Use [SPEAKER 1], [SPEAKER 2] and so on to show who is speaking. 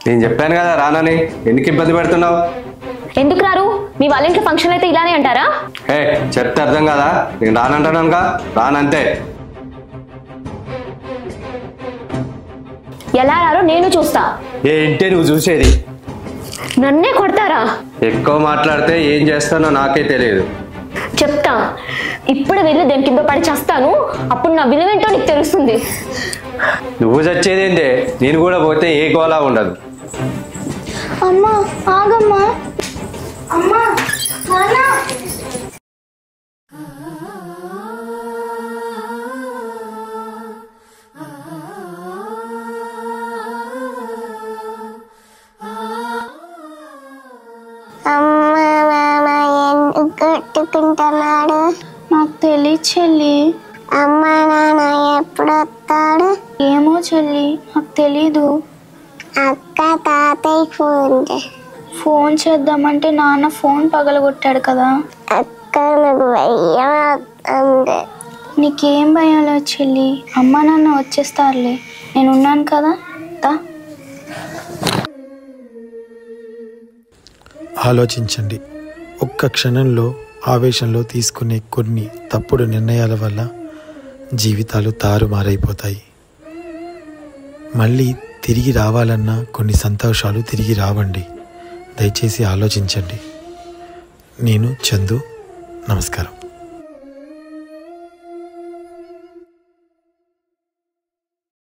[SPEAKER 1] నేను చెప్పాను కదా రానని, ఎందుకు ఇబ్బంది పెడుతున్నావు?
[SPEAKER 2] ఎందుకు రారు? మీ వాళ్ళ ఇంట్లో ఫంక్షన్ అయితే ఇలానే అంటారా?
[SPEAKER 1] ఏ చెప్తే అర్థం కదా, నేను రానంటానుగా, రానంతే.
[SPEAKER 2] ఎలా రారో నేను చూస్తా.
[SPEAKER 1] ఏంటి నువ్వు చూసేది?
[SPEAKER 2] నన్నే కొడతారా?
[SPEAKER 1] ఎక్కువ మాట్లాడితే ఏం చేస్తానో నాకే తెలియదు.
[SPEAKER 2] చెప్తా, ఇప్పుడు వెళ్ళి దేని కింద పడి చేస్తాను, అప్పుడు నా విలువేంటో నీకు తెలుస్తుంది.
[SPEAKER 1] నువ్వు చచ్చేదేందే, నేను కూడా పోతే ఏ గోలా ఉండదు.
[SPEAKER 2] అమ్మా ఆగమ్మా. అమ్మా నాన్న.
[SPEAKER 3] అమ్మా నాన్న ఎందుకు కొట్టుకుంటున్నాడు?
[SPEAKER 4] నాకు తెలియదు చెల్లి.
[SPEAKER 3] అమ్మా నాన్న ఎప్పుడు వస్తాడు?
[SPEAKER 4] ఏమో చెల్లి, నాకు తెలీదు.
[SPEAKER 3] అక్క తాతయ్య
[SPEAKER 4] ఫోన్ చేద్దామంటే నాన్న ఫోన్ పగలగొట్టాడు కదా.
[SPEAKER 3] అక్క నాకు భయం వస్తుంది.
[SPEAKER 4] నీకేం భయం లేదు చెల్లి, అమ్మ నాన్న వచ్చేస్తారులే, నేను ఉన్నాను కదా.
[SPEAKER 5] ఆలోచించండి. ఒక్క క్షణంలో ఆవేశంలో తీసుకునే కొన్ని తప్పుడు నిర్ణయాల వల్ల జీవితాలు తారుమారైపోతాయి. మళ్ళీ తిరిగి రావాలన్నా కొన్ని సంతోషాలు తిరిగి రావండి. దయచేసి ఆలోచించండి. నేను చందు. నమస్కారం.